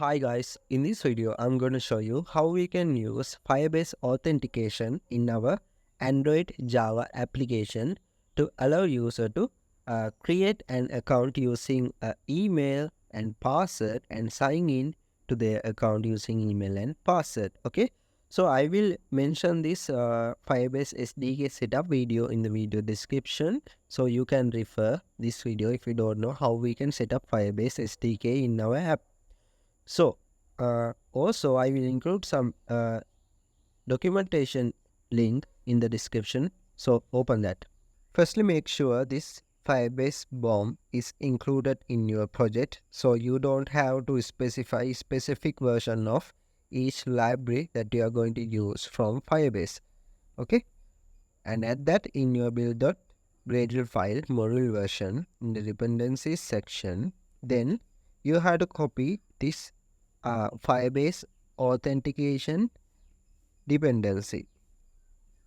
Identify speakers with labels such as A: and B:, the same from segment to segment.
A: Hi guys, in this video I'm going to show you how we can use Firebase authentication in our Android Java application to allow user to create an account using email and password and sign in to their account using email and password. Okay, so I will mention this Firebase SDK setup video in the video description, so you can refer this video if you don't know how we can set up Firebase SDK in our app. So, also I will include some documentation link in the description. So open that. Firstly, make sure this Firebase BOM is included in your project, so you don't have to specify specific version of each library that you are going to use from Firebase. Okay, and add that in your build.gradle file module version in the dependencies section. Then you have to copy this Firebase authentication dependency.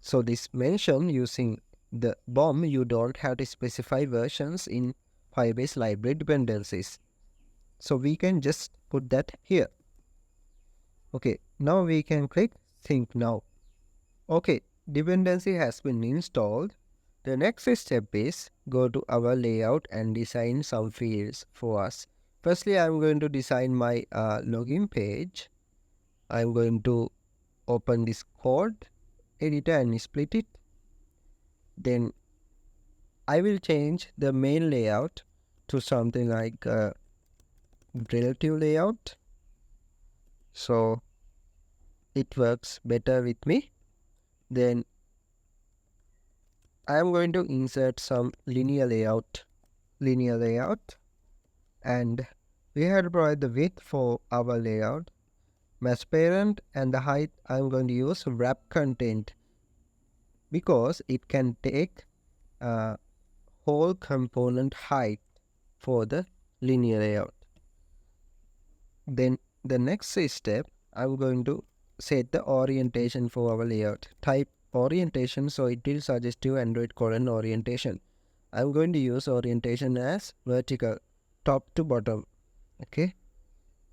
A: So this mention using the BOM, you don't have to specify versions in Firebase library dependencies. So we can just put that here. Okay, now we can click sync now. Okay, dependency has been installed. The next step is go to our layout and design some fields for us. Firstly, I'm going to design my login page. I'm going to open this code editor and split it. Then I will change the main layout to something like relative layout, so it works better with me. Then I am going to insert some linear layout, and we have to provide the width for our layout, match parent, and the height I'm going to use wrap content because it can take whole component height for the linear layout. Then the next step, I'm going to set the orientation for our layout. Type orientation, so it will suggest you Android orientation. I'm going to use orientation as vertical, top to bottom. Okay,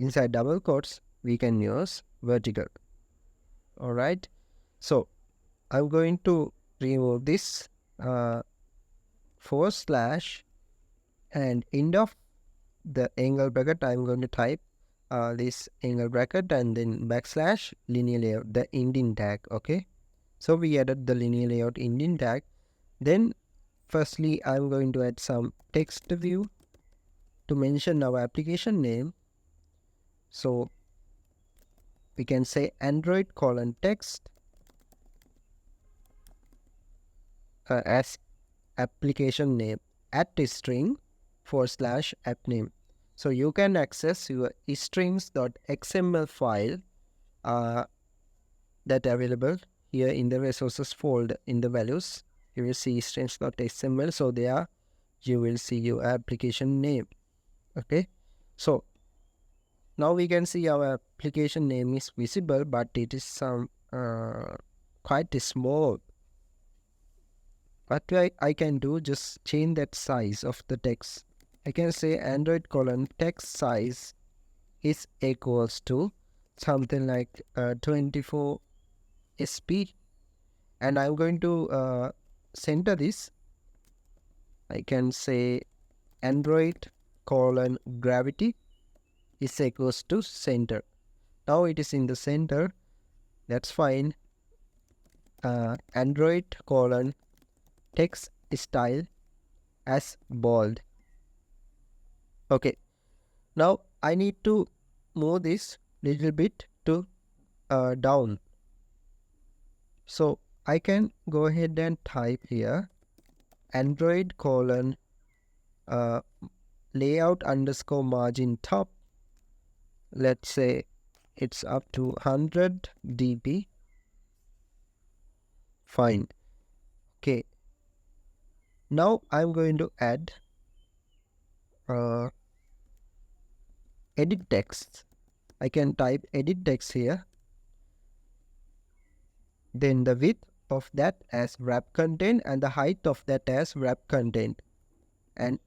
A: inside double quotes we can use vertical. All right, so I'm going to remove this forward slash, and end of the angle bracket I'm going to type this angle bracket and then backslash linear layout, the indent tag. Okay, so we added the linear layout indent tag. Then firstly I'm going to add some text view to mention our application name. So we can say Android text as application name at string / app name. So you can access your strings.xml file that available here in the resources folder. In the values you will see strings.xml, so there you will see your application name. Okay, so now we can see our application name is visible, but it is some quite small. What I can do, just change that size of the text. I can say Android text size is equals to something like 24 SP, and I'm going to center this. I can say Android gravity is equals to center. Now it is in the center, that's fine. Android text style as bold. Okay, now I need to move this little bit to down, so I can go ahead and type here Android layout underscore margin top. Let's say it's up to 100 dp. Fine. Okay, now I'm going to add edit text. I can type edit text here, then the width of that as wrap content and the height of that as wrap content, and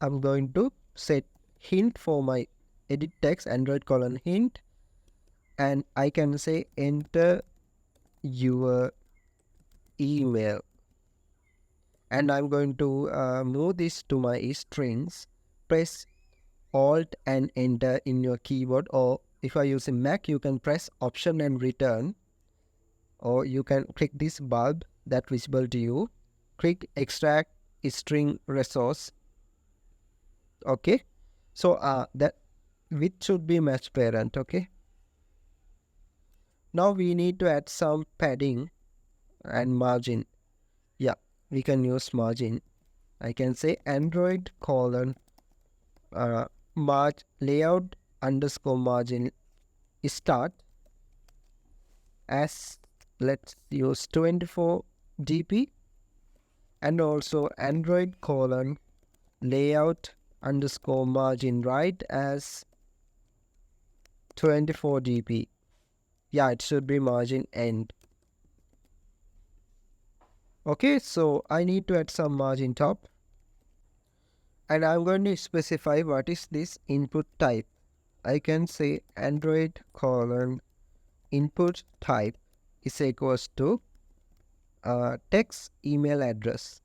A: I'm going to set hint for my edit text Android colon hint, and I can say enter your email, and I'm going to move this to my strings. Press Alt and enter in your keyboard, or if I use a Mac, you can press Option and return, or you can click this bulb that visible to you. Click extract string resource. Okay, so that width should be match parent. Okay, now we need to add some padding and margin. Yeah, we can use margin. I can say Android colon layout underscore margin start as, let's use 24 dp, and also Android colon layout underscore margin right as 24 dp. Yeah, it should be margin end. Okay, so I need to add some margin top, and I'm going to specify what is this input type. I can say Android colon input type is equals to text email address.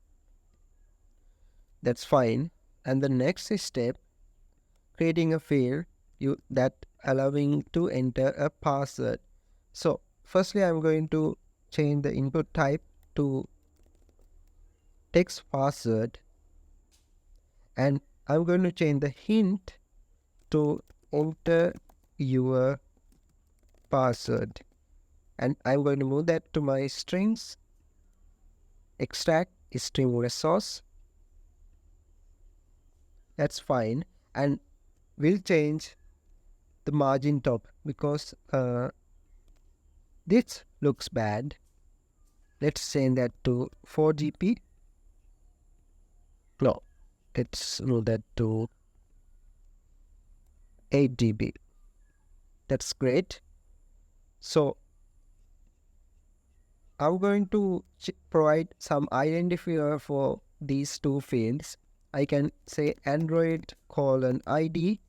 A: That's fine. And the next step, creating a field that allowing to enter a password. So firstly, I'm going to change the input type to text password, and I'm going to change the hint to enter your password, and I'm going to move that to my strings, extract string resource. That's fine, and we'll change the margin top because this looks bad. Let's change that to 4 dp. No, let's move that to 8 db. That's great. So I'm going to provide some identifier for these two fields. I can say Android colon ID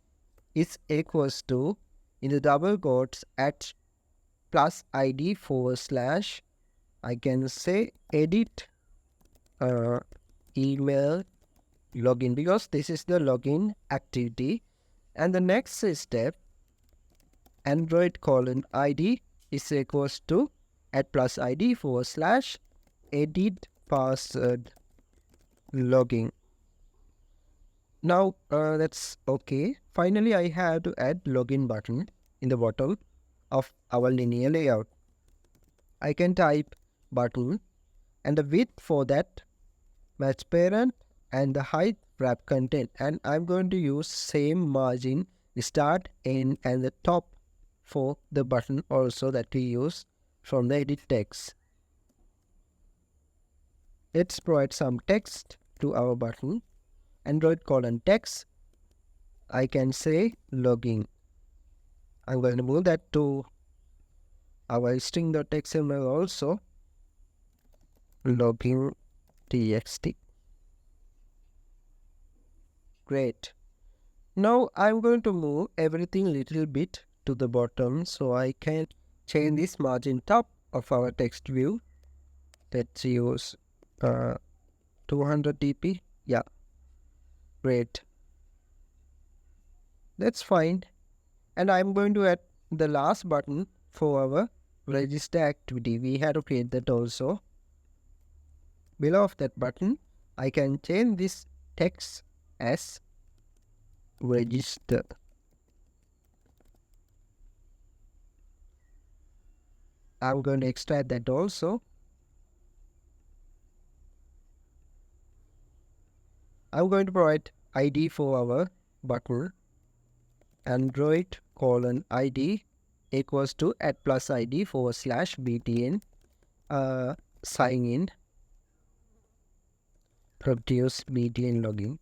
A: is equals to, in the double quotes, at plus ID / I can say edit email login, because this is the login activity. And the next step, Android colon ID is equals to at plus ID / edit password login. Now that's okay. Finally, I have to add login button in the bottom of our linear layout. I can type button, and the width for that match parent, and the height wrap content, and I'm going to use same margin start, end, and the top for the button also that we use from the edit text. Let's provide some text to our button. Android colon text, I can say login. I'm going to move that to our string.xml also, login txt. Great. Now I'm going to move everything little bit to the bottom so I can change this margin top of our text view. Let's use 200 dp. Yeah, great. That's fine. And I'm going to add the last button for our register activity. We have to create that also. Below of that button, I can change this text as register. I'm going to extract that also. I'm going to provide ID for our button. Android colon ID equals to at plus ID / btn sign in, produce btn login.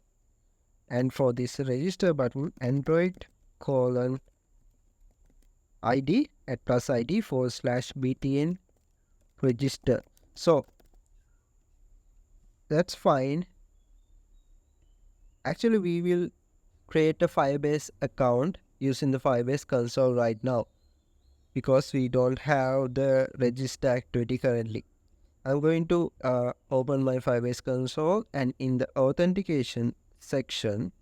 A: And for this register button, Android colon ID at plus ID / btn register. So that's fine. Actually, we will create a Firebase account using the Firebase console right now because we don't have the register activity currently. I'm going to open my Firebase console, and in the authentication section,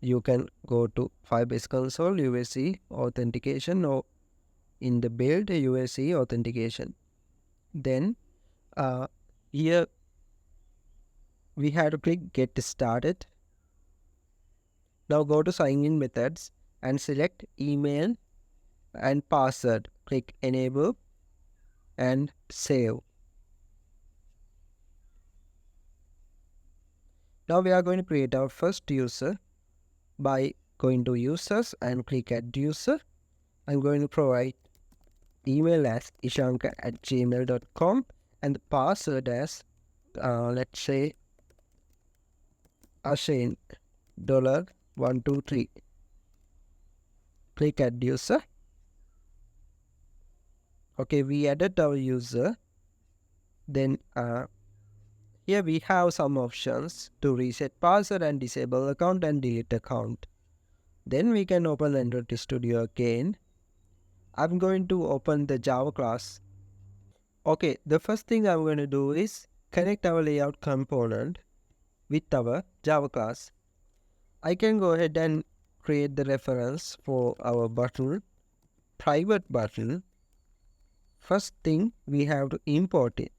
A: you can go to Firebase console, you will see authentication, or in the build, you will see authentication. Then here we have to click get started. Now go to sign in methods and select email and password. Click enable and save. Now we are going to create our first user by going to users and click add user. I'm going to provide email as ishanka@gmail.com and the password as let's say Ashane $123. Click add user. Okay, we added our user. Then here we have some options to reset password and disable account and delete account. Then we can open Android Studio again. I'm going to open the Java class. Okay, the first thing I'm going to do is connect our layout component with our Java class. I can go ahead and create the reference for our button, private button. First thing, we have to import it.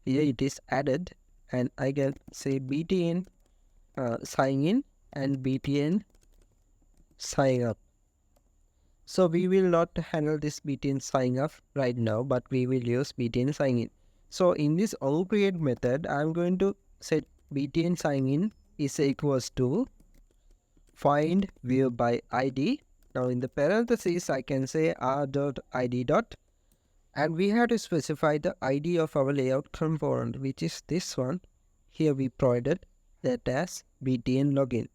A: Here it is added, and I can say btn sign in and btn sign up. So we will not handle this btn sign up right now, but we will use btn sign in. So in this onCreate method, I'm going to set btn sign in is equals to find view by id. Now in the parentheses, I can say r.id dot, and we have to specify the id of our layout component, which is this one. Here we provided that as btn login.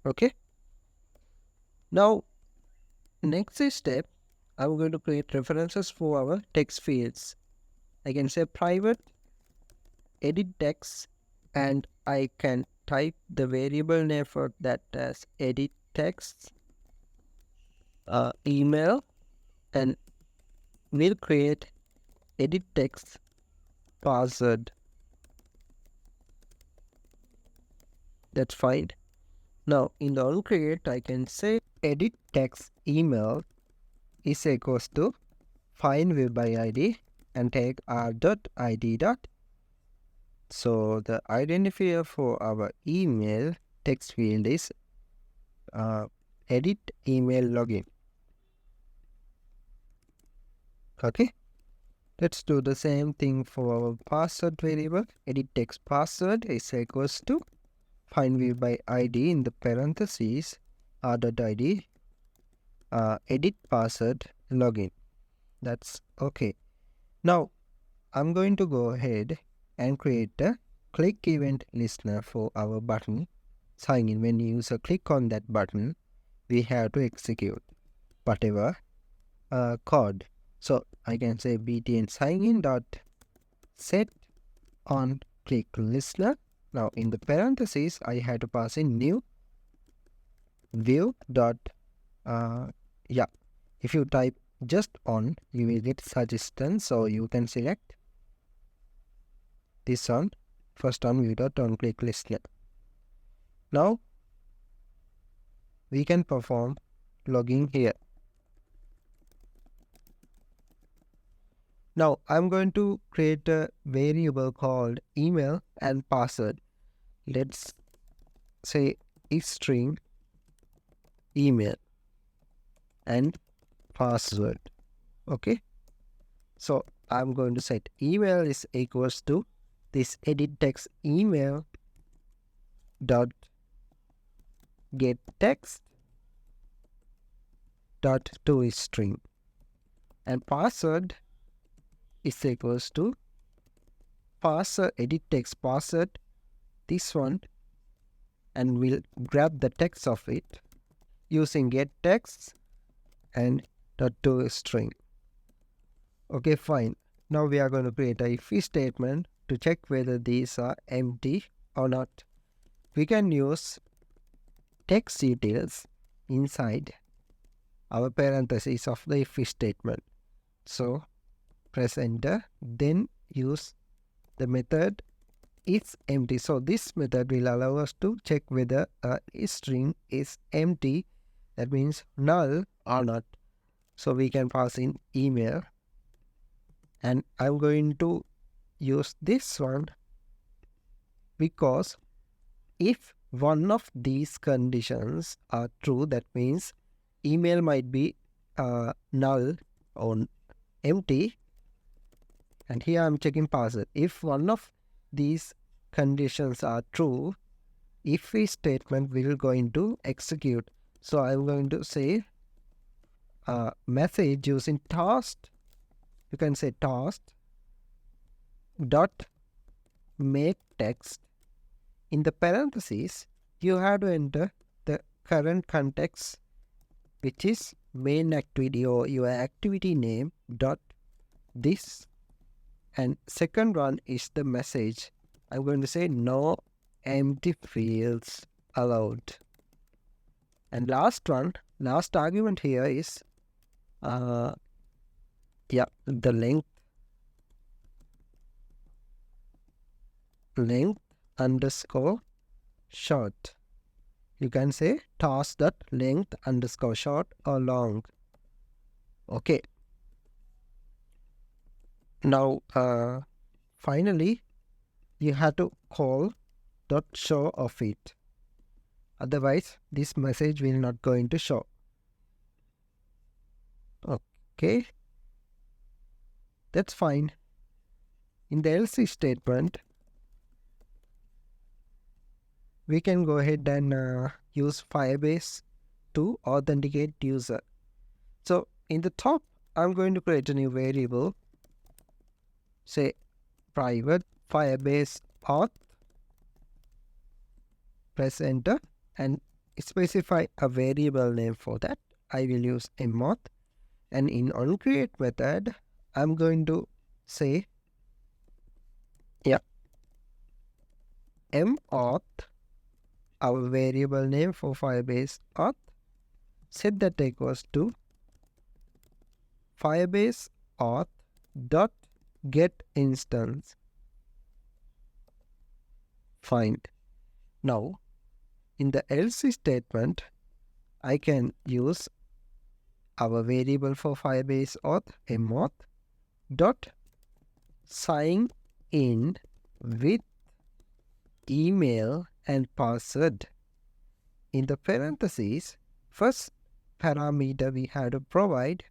A: Okay. Now, next step, I'm going to create references for our text fields. I can say private, edit text, and I can type the variable name for that as edit text, email, and we'll create edit text password. That's fine. Now in the onCreate, I can say edit text email is equals to find view by id and take r.id dot. So the identifier for our email text field is edit email login. Okay, let's do the same thing for our password variable. Edit text password is equals to find view by id in the parentheses r.id edit password login. That's okay. Now I'm going to go ahead and create a click event listener for our button sign in. When user click on that button, we have to execute whatever code. So I can say btn sign in dot set on click listener. Now in the parentheses, I had to pass in new view dot if you type just on, you will get suggestions, so you can select this one, first on view dot on click listener. Now we can perform logging here. Now I'm going to create a variable called email and password. Let's say string email and password. Okay, so I'm going to set email is equals to this edit text email dot get text dot to string, and password is equals to password edit text password, this one, and we'll grab the text of it using get text and dot to string. Okay, fine. Now we are going to create a if statement to check whether these are empty or not. We can use text details inside our parentheses of the if statement. So press enter, then use the method is empty. So this method will allow us to check whether a string is empty, that means null or not. So we can pass in email, and I'm going to use this one because if one of these conditions are true, that means email might be null or empty, and here I'm checking parser. If one of these conditions are true, if a statement will going to execute. So I'm going to say message using task. You can say task dot make text. In the parentheses, you have to enter the current context, which is main activity or your activity name dot this, and second one is the message. I'm going to say no empty fields allowed, and last argument here is the length underscore short. You can say task dot length underscore short or long. Okay. Now finally you have to call dot show of it. Otherwise this message will not going to show. Okay. That's fine. In the else statement, we can go ahead and use Firebase to authenticate user. So in the top, I'm going to create a new variable, say private Firebase auth, press enter, and specify a variable name for that. I will use mauth, and in onCreate method, I'm going to say mauth, our variable name for Firebase auth, set that equals to Firebase auth dot get instance. Fine. Now in the else statement, I can use our variable for Firebase auth mauth dot sign in with email and password. In the parentheses, first parameter we have to provide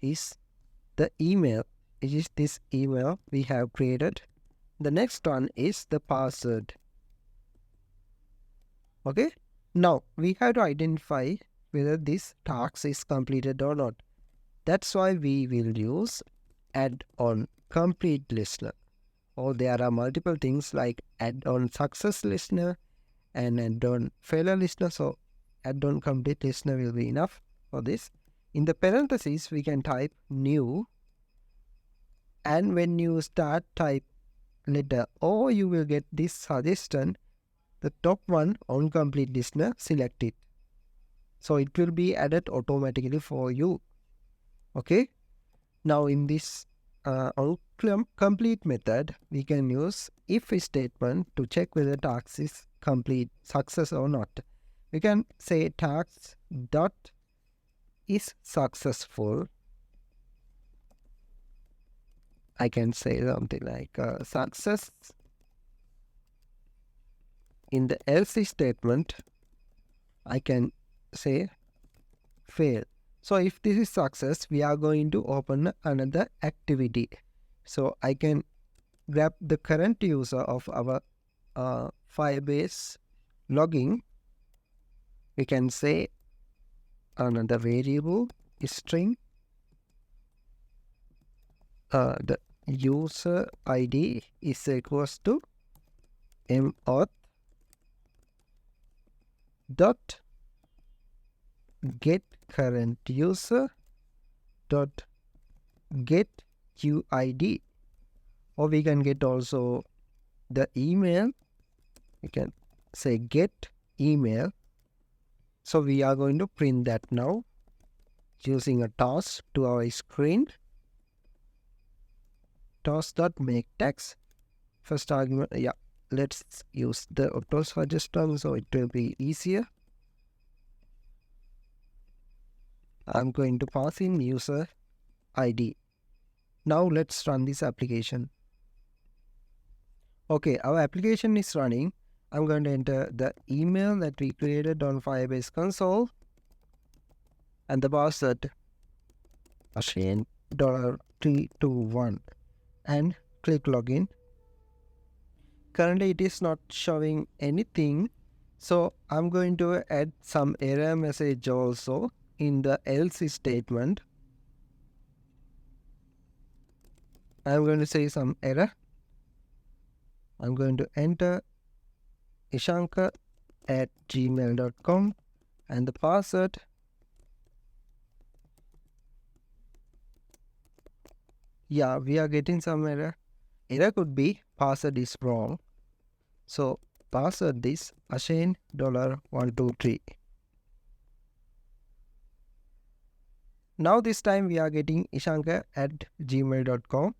A: is the email, which is this email we have created. The next one is the password. Okay. Now we have to identify whether this task is completed or not. That's why we will use add-on complete listener. Or there are multiple things like add-on success listener and add-on failure listener. So add-on complete listener will be enough for this. In the parentheses, we can type new, and when you start type letter O, you will get this suggestion, the top one on complete listener, select it. So it will be added automatically for you. Okay. Now in this on complete method, we can use if statement to check whether task is complete, success or not. We can say task dot is successful. I can say something like success. In the else statement, I can say fail. So if this is success, we are going to open another activity. So I can grab the current user of our Firebase logging. We can say another variable string. The user ID is equals to mauth dot get current user dot get UID, or we can get also the email. We can say get email So we are going to print that now using a toss to our screen. Toss.make text. First argument, yeah, let's use the auto suggest term so it will be easier. I'm going to pass in user ID. Now let's run this application. Okay, our application is running. I'm going to enter the email that we created on Firebase console and the password Ashane $321 and click login. Currently it is not showing anything, so I'm going to add some error message also in the else statement. I'm going to say some error. I'm going to enter ishanka@gmail.com and the password. Yeah, we are getting some error. Error could be password is wrong. So password is Ashane $123. Now this time we are getting ishanka@gmail.com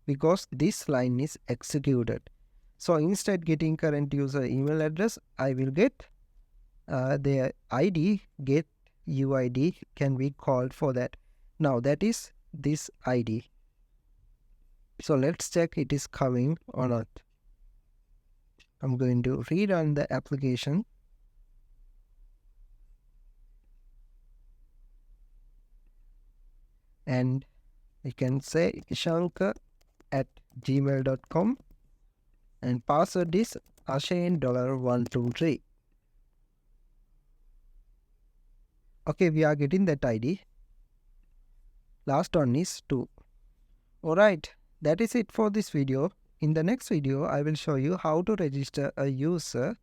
A: because this line is executed. So instead getting current user email address, I will get their ID, get UID can be called for that. Now that is this ID. So let's check it is coming or not. I'm going to rerun the application. And you can say ishanka@gmail.com and password is Ashane $123. Okay, we are getting that ID. Last one is 2. Alright, that is it for this video. In the next video, I will show you how to register a user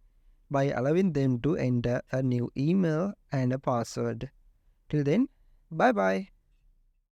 A: by allowing them to enter a new email and a password. Till then, bye bye.